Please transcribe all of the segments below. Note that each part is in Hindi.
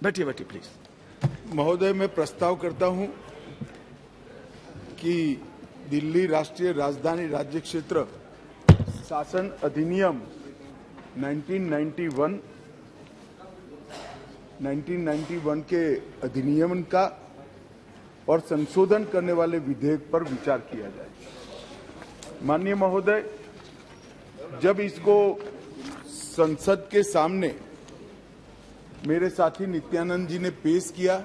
बैठिए बैठिए प्लीज। महोदय, मैं प्रस्ताव करता हूं कि दिल्ली राष्ट्रीय राजधानी राज्य क्षेत्र शासन अधिनियम 1991 के अधिनियम का और संशोधन करने वाले विधेयक पर विचार किया जाए। माननीय महोदय, जब इसको संसद के सामने मेरे साथी नित्यानंद जी ने पेश किया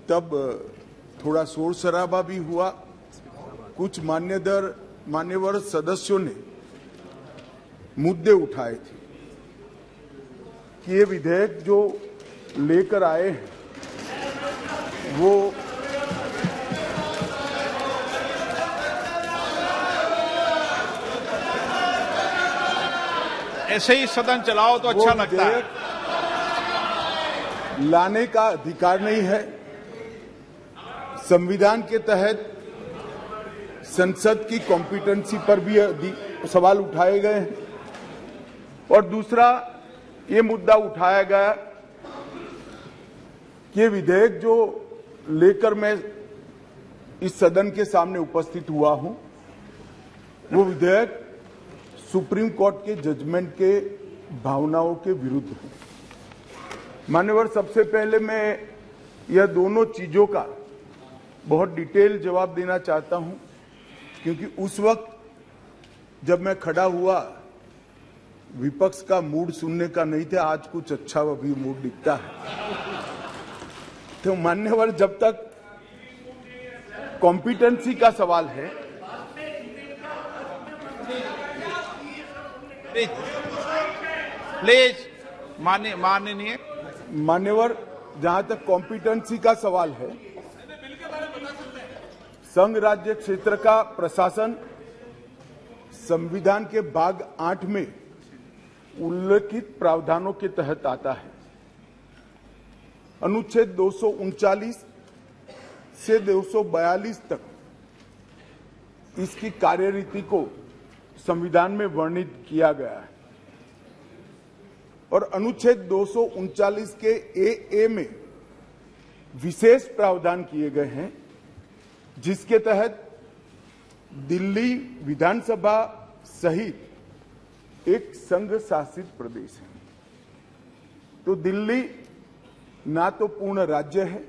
तब थोड़ा शोर शराबा भी हुआ। कुछ मान्यवर सदस्यों ने मुद्दे उठाए थे कि ये विधेयक जो लेकर आए हैं वो ऐसे ही सदन चलाओ तो अच्छा लगता है। लाने का अधिकार नहीं है। संविधान के तहत संसद की कॉम्पिटेंसी पर भी सवाल उठाए गए हैं और दूसरा ये मुद्दा उठाया गया कि ये विधेयक जो लेकर मैं इस सदन के सामने उपस्थित हुआ हूं वो विधेयक सुप्रीम कोर्ट के जजमेंट के भावनाओं के विरुद्ध है। मान्यवर, सबसे पहले मैं यह दोनों चीजों का बहुत डिटेल जवाब देना चाहता हूं क्योंकि उस वक्त जब मैं खड़ा हुआ विपक्ष का मूड सुनने का नहीं था, आज कुछ अच्छा भी मूड दिखता है। तो मान्यवर, जब तक कॉम्पिटेंसी का सवाल है, प्लीज माननीय मान्यवर, जहां तक कॉम्पिटेंसी का सवाल है, संघ राज्य क्षेत्र का प्रशासन संविधान के भाग 8 में उल्लेखित प्रावधानों के तहत आता है। अनुच्छेद 239 से 242 तक इसकी कार्यरीति को संविधान में वर्णित किया गया है और अनुच्छेद 239 के ए में विशेष प्रावधान किए गए हैं जिसके तहत दिल्ली विधानसभा सहित एक संघ शासित प्रदेश है। तो दिल्ली ना तो पूर्ण राज्य है,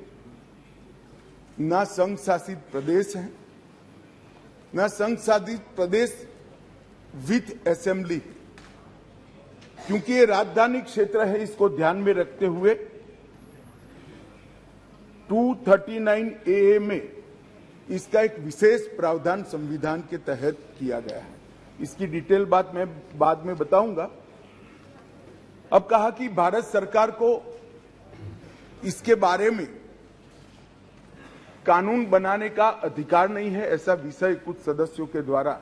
ना संघ शासित प्रदेश है, ना संघ शासित प्रदेश विथ असेंबली। क्योंकि ये राजधानी क्षेत्र है, इसको ध्यान में रखते हुए 239 ए में इसका एक विशेष प्रावधान संविधान के तहत किया गया है। इसकी डिटेल बात मैं बाद में बताऊंगा। अब कहा कि भारत सरकार को इसके बारे में कानून बनाने का अधिकार नहीं है, ऐसा विषय कुछ सदस्यों के द्वारा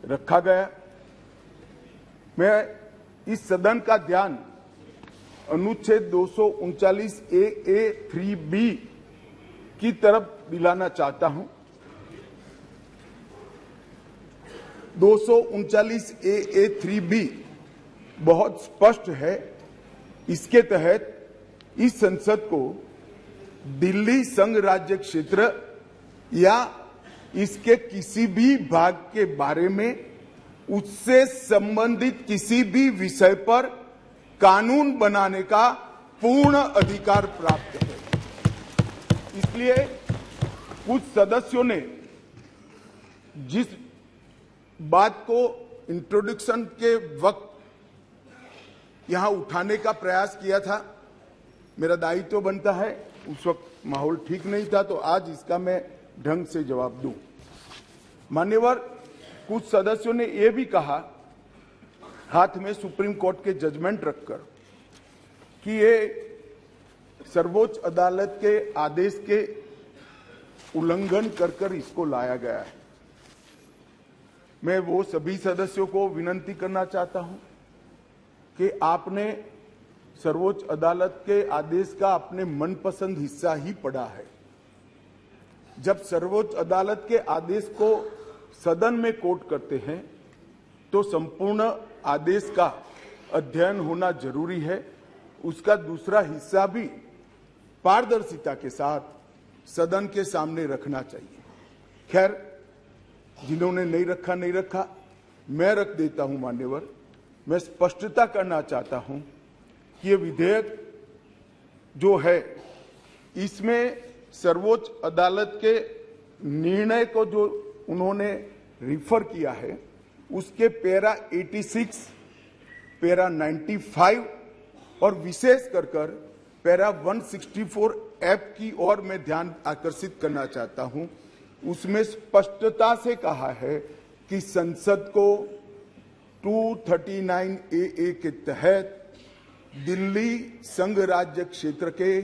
रखा गया। मैं इस सदन का ध्यान अनुच्छेद 239 ए 3B की तरफ दिलाना चाहता हूं। 239 ए 3B बहुत स्पष्ट है। इसके तहत इस संसद को दिल्ली संघ राज्य क्षेत्र या इसके किसी भी भाग के बारे में उससे संबंधित किसी भी विषय पर कानून बनाने का पूर्ण अधिकार प्राप्त है। इसलिए कुछ सदस्यों ने जिस बात को इंट्रोडक्शन के वक्त यहां उठाने का प्रयास किया था, मेरा दायित्व बनता है, उस वक्त माहौल ठीक नहीं था, तो आज इसका मैं ढंग से जवाब दूं। मान्यवर, कुछ सदस्यों ने यह भी कहा हाथ में सुप्रीम कोर्ट के जजमेंट रखकर कि ये सर्वोच्च अदालत के आदेश के उल्लंघन कर इसको लाया गया है। मैं वो सभी सदस्यों को विनती करना चाहता हूं कि आपने सर्वोच्च अदालत के आदेश का अपने मनपसंद हिस्सा ही पढ़ा है। जब सर्वोच्च अदालत के आदेश को सदन में कोट करते हैं तो संपूर्ण आदेश का अध्ययन होना जरूरी है उसका दूसरा हिस्सा भी पारदर्शिता के साथ सदन के सामने रखना चाहिए। खैर, जिन्होंने नहीं रखा, मैं रख देता हूं मान्यवर। मैं स्पष्टता करना चाहता हूं कि ये विधेयक जो है, इसमें सर्वोच्च अदालत के निर्णय को जो उन्होंने रिफर किया है, उसके पैरा 86, पैरा 95 और विशेष कर पैरा 164F की ओर मैं ध्यान आकर्षित करना चाहता हूं। उसमें स्पष्टता से कहा है कि संसद को 239AA के तहत दिल्ली संघ राज्य क्षेत्र के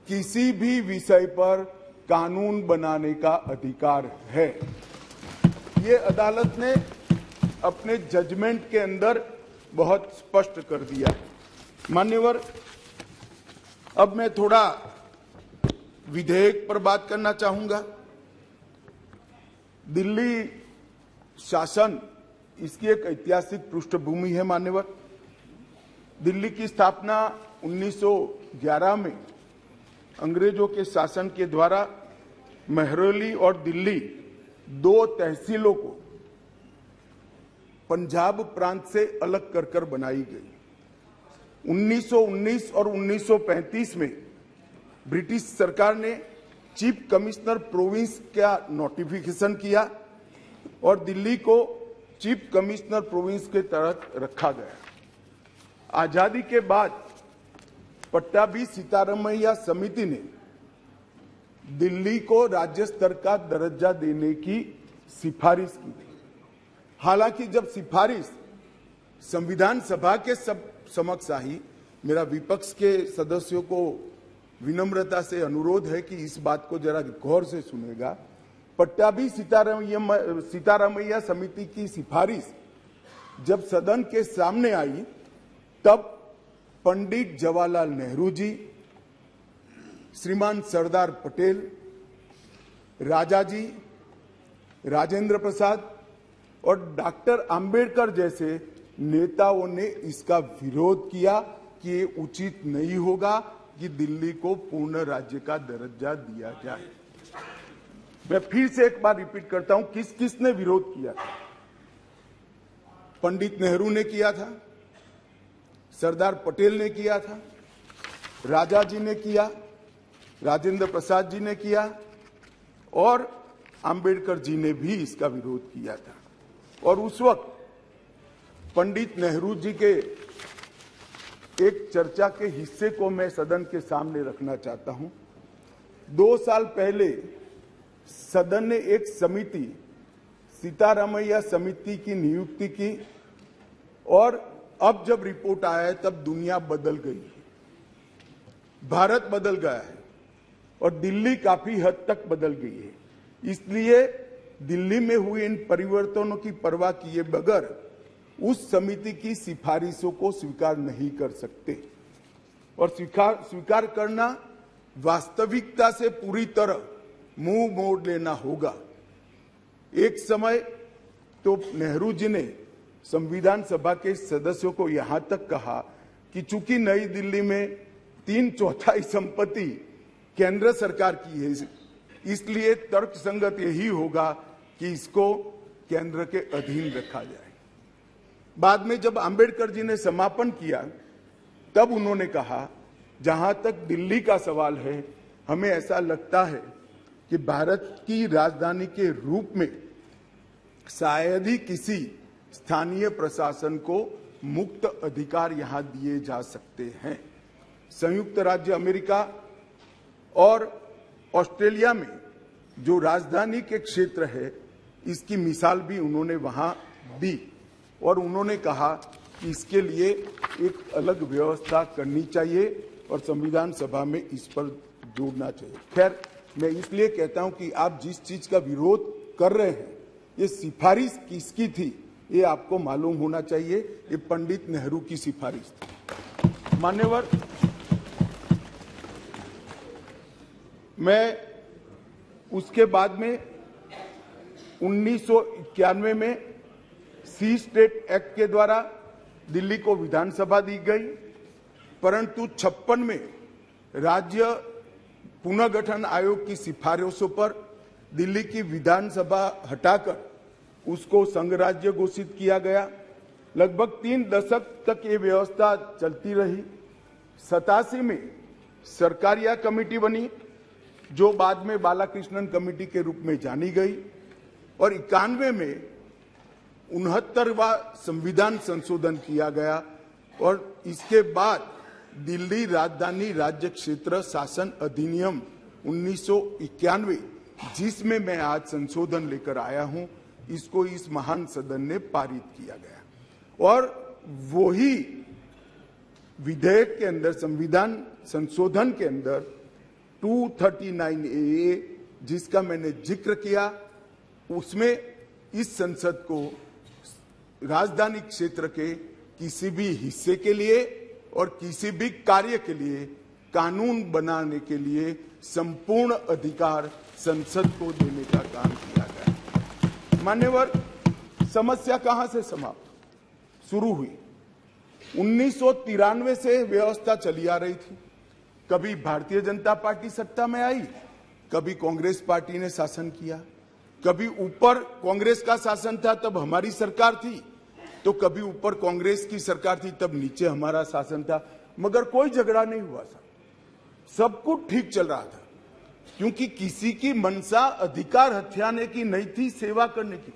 किसी भी विषय पर कानून बनाने का अधिकार है। ये अदालत ने अपने जजमेंट के अंदर बहुत स्पष्ट कर दिया। मान्यवर, अब मैं थोड़ा विधेयक पर बात करना चाहूंगा। दिल्ली शासन, इसकी एक ऐतिहासिक पृष्ठभूमि है मान्यवर। दिल्ली की स्थापना 1911 में अंग्रेजों के शासन के द्वारा महरौली और दिल्ली दो तहसीलों को पंजाब प्रांत से अलग कर बनाई गई। 1919 और 1935 में ब्रिटिश सरकार ने चीफ कमिश्नर प्रोविंस का नोटिफिकेशन किया और दिल्ली को चीफ कमिश्नर प्रोविंस के तहत रखा गया। आजादी के बाद पट्टाभी सीतारामैया समिति ने दिल्ली को राज्य स्तर का दर्जा देने की सिफारिश की थी। हालांकि जब सिफारिश संविधान सभा के समक्ष आई, मेरा विपक्ष के सदस्यों को विनम्रता से अनुरोध है कि इस बात को जरा गौर से सुनेगा। पट्टाभी सीतारामैया समिति की सिफारिश जब सदन के सामने आई, तब पंडित जवाहरलाल नेहरू जी, श्रीमान सरदार पटेल, राजा जी, राजेंद्र प्रसाद और डॉक्टर आंबेडकर जैसे नेताओं ने इसका विरोध किया कि ये उचित नहीं होगा कि दिल्ली को पूर्ण राज्य का दर्जा दिया जाए। मैं फिर से एक बार रिपीट करता हूं, किस किसने विरोध किया था। पंडित नेहरू ने किया था, सरदार पटेल ने किया था, राजा जी ने किया, राजेंद्र प्रसाद जी ने किया और आंबेडकर जी ने भी इसका विरोध किया था। और उस वक्त पंडित नेहरू जी के एक चर्चा के हिस्से को मैं सदन के सामने रखना चाहता हूं। 2 साल पहले सदन ने एक समिति, सीतारामैया समिति की नियुक्ति की और अब जब रिपोर्ट आया है तब दुनिया बदल गई है, भारत बदल गया है और दिल्ली काफी हद तक बदल गई है। इसलिए दिल्ली में हुए इन परिवर्तनों की परवाह किए बगैर उस समिति की सिफारिशों को स्वीकार नहीं कर सकते और स्वीकार करना वास्तविकता से पूरी तरह मुंह मोड़ लेना होगा। एक समय तो नेहरू जी ने संविधान सभा के सदस्यों को यहां तक कहा कि चूंकि नई दिल्ली में 3/4 संपत्ति केंद्र सरकार की है, इसलिए तर्कसंगत यही होगा कि इसको केंद्र के अधीन रखा जाए। बाद में जब आंबेडकर जी ने समापन किया, तब उन्होंने कहा, जहां तक दिल्ली का सवाल है, हमें ऐसा लगता है कि भारत की राजधानी के रूप में शायद ही किसी स्थानीय प्रशासन को मुक्त अधिकार यहां दिए जा सकते हैं। संयुक्त राज्य अमेरिका और ऑस्ट्रेलिया में जो राजधानी के क्षेत्र है, इसकी मिसाल भी उन्होंने वहां दी और उन्होंने कहा कि इसके लिए एक अलग व्यवस्था करनी चाहिए और संविधान सभा में इस पर जोड़ना चाहिए। खैर, मैं इसलिए कहता हूं कि आप जिस चीज का विरोध कर रहे हैं, ये सिफारिश किसकी थी ये आपको मालूम होना चाहिए। ये पंडित नेहरू की सिफारिश थी। मान्यवर, मैं उसके बाद में 1991 में सी स्टेट एक्ट के द्वारा दिल्ली को विधानसभा दी गई परंतु 56 में राज्य पुनर्गठन आयोग की सिफारिशों पर दिल्ली की विधानसभा हटाकर उसको संघ राज्य घोषित किया गया। लगभग 3 दशक तक ये व्यवस्था चलती रही। 87 में सरकारिया कमेटी बनी, जो बाद में बालाकृष्णन कमेटी के रूप में जानी गई, और 91 में 69वां संविधान संशोधन किया गया, और इसके बाद दिल्ली राजधानी राज्य क्षेत्र शासन अधिनियम 1991, जिसमें मैं आज संशोधन लेकर आया हूं, इसको इस महान सदन ने पारित किया गया। और वही विधेयक के अंदर, संविधान संशोधन के अंदर 239A, जिसका मैंने जिक्र किया, उसमें इस संसद को राजधानी क्षेत्र के किसी भी हिस्से के लिए और किसी भी कार्य के लिए कानून बनाने के लिए संपूर्ण अधिकार संसद को देने का काम किया गया। मान्यवर, समस्या कहां से समाप्त शुरू हुई? 1993 से व्यवस्था चली आ रही थी। कभी भारतीय जनता पार्टी सत्ता में आई, कभी कांग्रेस पार्टी ने शासन किया, कभी ऊपर कांग्रेस का शासन था तब हमारी सरकार थी, तो कभी ऊपर कांग्रेस की सरकार थी तब नीचे हमारा शासन था, मगर कोई झगड़ा नहीं हुआ था, सब कुछ ठीक चल रहा था, क्योंकि किसी की मंशा अधिकार हथियाने की नहीं थी, सेवा करने की।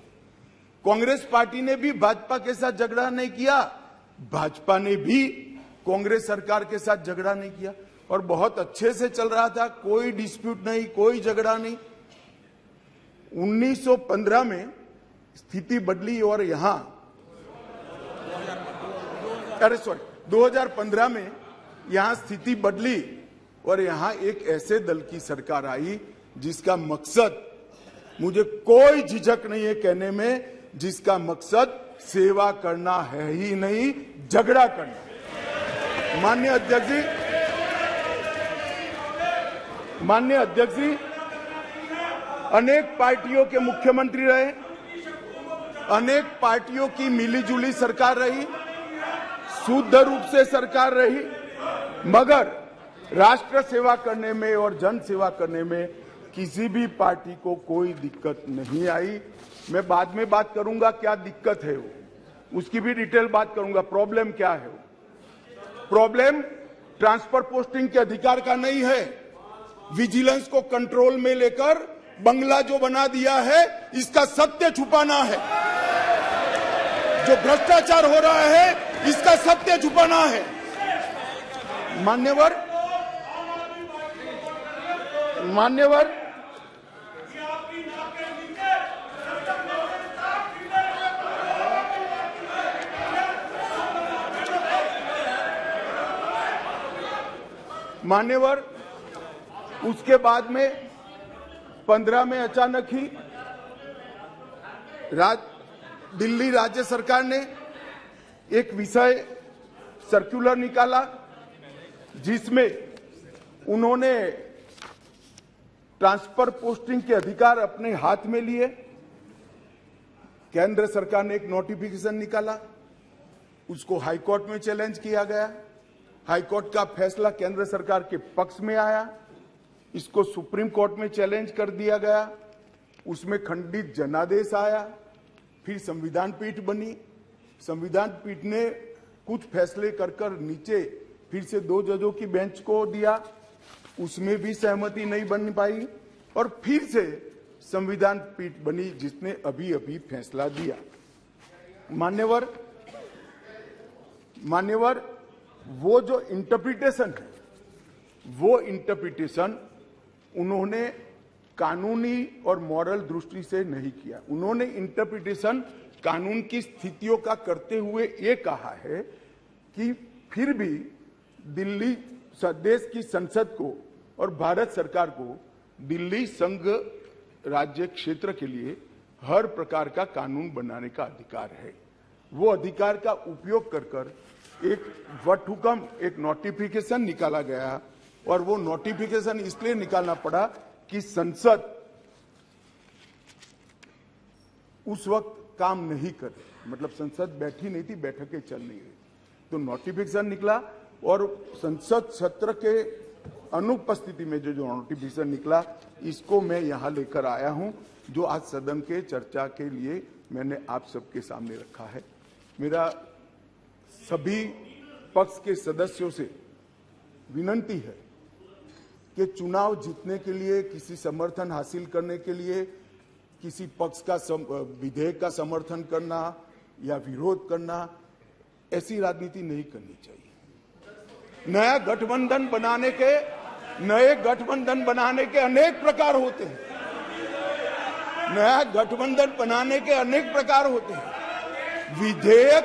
कांग्रेस पार्टी ने भी भाजपा के साथ झगड़ा नहीं किया, भाजपा ने भी कांग्रेस सरकार के साथ झगड़ा नहीं किया, और बहुत अच्छे से चल रहा था, कोई डिस्प्यूट नहीं, कोई झगड़ा नहीं। 1915 में स्थिति बदली और यहां 2015 में यहां स्थिति बदली और यहां एक ऐसे दल की सरकार आई जिसका मकसद, मुझे कोई झिझक नहीं है कहने में, जिसका मकसद सेवा करना है ही नहीं, झगड़ा करना। माननीय अध्यक्ष जी अनेक पार्टियों के मुख्यमंत्री रहे, अनेक पार्टियों की मिलीजुली सरकार रही, शुद्ध रूप से सरकार रही, मगर राष्ट्र सेवा करने में और जन सेवा करने में किसी भी पार्टी को कोई दिक्कत नहीं आई। मैं बाद में बात करूंगा क्या दिक्कत है वो, उसकी भी डिटेल बात करूंगा, प्रॉब्लम क्या है वो। प्रॉब्लम ट्रांसफर पोस्टिंग के अधिकार का नहीं है, विजिलेंस को कंट्रोल में लेकर बंगला जो बना दिया है, इसका सत्य छुपाना है। जो भ्रष्टाचार हो रहा है, इसका सत्य छुपाना है। मान्यवर उसके बाद में 15 में अचानक ही दिल्ली राज्य सरकार ने एक विषय सर्कुलर निकाला, जिसमें उन्होंने ट्रांसफर पोस्टिंग के अधिकार अपने हाथ में लिए। केंद्र सरकार ने एक नोटिफिकेशन निकाला, उसको हाईकोर्ट में चैलेंज किया गया। हाईकोर्ट का फैसला केंद्र सरकार के पक्ष में आया, इसको सुप्रीम कोर्ट में चैलेंज कर दिया गया, उसमें खंडित जनादेश आया, फिर संविधान पीठ बनी। संविधान पीठ ने कुछ फैसले कर नीचे फिर से 2 जजों की बेंच को दिया, उसमें भी सहमति नहीं बन पाई, और फिर से संविधान पीठ बनी जिसने अभी अभी फैसला दिया। मान्यवर, वो जो इंटरप्रिटेशन है, वो इंटरप्रिटेशन उन्होंने कानूनी और मॉरल दृष्टि से नहीं किया। उन्होंने इंटरप्रिटेशन कानून की स्थितियों का करते हुए ये कहा है कि फिर भी दिल्ली देश की संसद को और भारत सरकार को दिल्ली संघ राज्य क्षेत्र के लिए हर प्रकार का कानून बनाने का अधिकार है। वो अधिकार का उपयोग कर एक वटहुकम, एक नोटिफिकेशन निकाला गया, और वो नोटिफिकेशन इसलिए निकालना पड़ा कि संसद उस वक्त काम नहीं कर रही, मतलब संसद बैठी नहीं थी, बैठकें चल नहीं रही, तो नोटिफिकेशन निकला और संसद सत्र के अनुपस्थिति में जो नोटिफिकेशन निकला, इसको मैं यहां लेकर आया हूं, जो आज सदन के चर्चा के लिए मैंने आप सबके सामने रखा है। मेरा सभी पक्ष के सदस्यों से विनती है कि चुनाव जीतने के लिए, किसी समर्थन हासिल करने के लिए, किसी पक्ष का विधेयक का समर्थन करना या विरोध करना, ऐसी राजनीति नहीं करनी चाहिए। नए गठबंधन बनाने के अनेक प्रकार होते हैं। नया गठबंधन बनाने के अनेक प्रकार होते हैं। विधेयक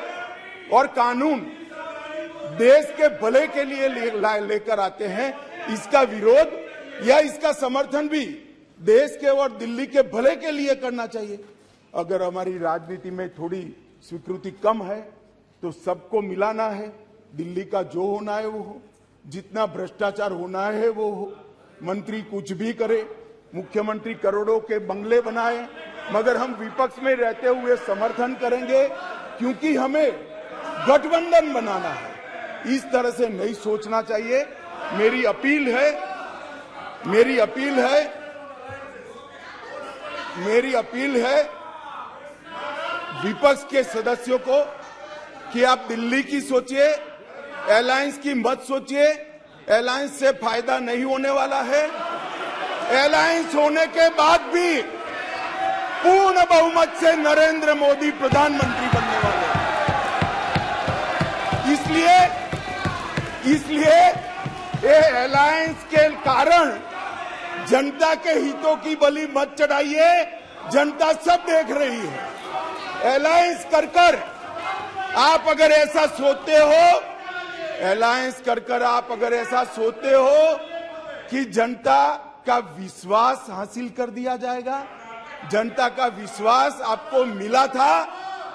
और कानून देश के भले के लिए लेकर आते हैं। इसका विरोध या इसका समर्थन भी देश के और दिल्ली के भले के लिए करना चाहिए। अगर हमारी राजनीति में थोड़ी स्वीकृति कम है तो सबको मिलाना है। दिल्ली का जो होना है वो हो, जितना भ्रष्टाचार होना है वो हो। मंत्री कुछ भी करे, मुख्यमंत्री करोड़ों के बंगले बनाए, मगर हम विपक्ष में रहते हुए समर्थन करेंगे, क्योंकि हमें गठबंधन बनाना है। इस तरह से नहीं सोचना चाहिए। मेरी अपील है विपक्ष के सदस्यों को कि आप दिल्ली की सोचिए, अलायंस की मत सोचिए। अलायंस से फायदा नहीं होने वाला है। अलायंस होने के बाद भी पूर्ण बहुमत से नरेंद्र मोदी प्रधानमंत्री बनने वाले हैं। इसलिए ये अलायंस के कारण जनता के हितों की बलि मत चढ़ाइए। जनता सब देख रही है। अलायंस कर आप अगर ऐसा सोचते हो, कि जनता का विश्वास हासिल कर दिया जाएगा, जनता का विश्वास आपको मिला था,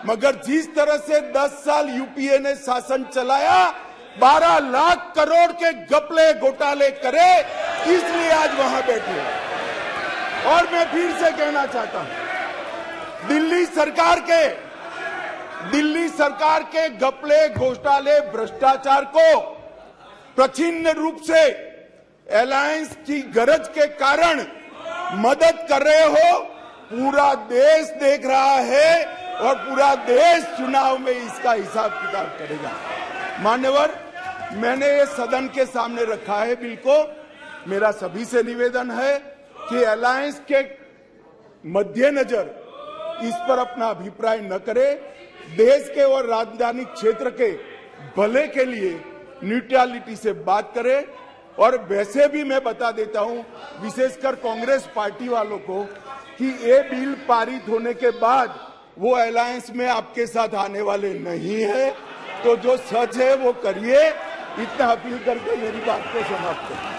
मगर जिस तरह से 10 साल यूपीए ने शासन चलाया, 12 लाख करोड़ के घपले घोटाले करे, इसलिए आज वहां बैठे। और मैं फिर से कहना चाहता हूं, दिल्ली सरकार के घपले घोटाले भ्रष्टाचार को प्रच्छिन्न रूप से अलायंस की गरज के कारण मदद कर रहे हो। पूरा देश देख रहा है और पूरा देश चुनाव में इसका हिसाब किताब करेगा। मान्यवर, मैंने ये सदन के सामने रखा है बिल को। मेरा सभी से निवेदन है कि अलायंस के मद्देनजर इस पर अपना अभिप्राय न करे। देश के और राजधानी क्षेत्र के भले के लिए न्यूट्रलिटी से बात करे। और वैसे भी मैं बता देता हूं, विशेषकर कांग्रेस पार्टी वालों को, कि ये बिल पारित होने के बाद वो अलायंस में आपके साथ आने वाले नहीं है। तो जो सच है वो करिए। इतना अपील करके मेरी बात को समाप्त करें।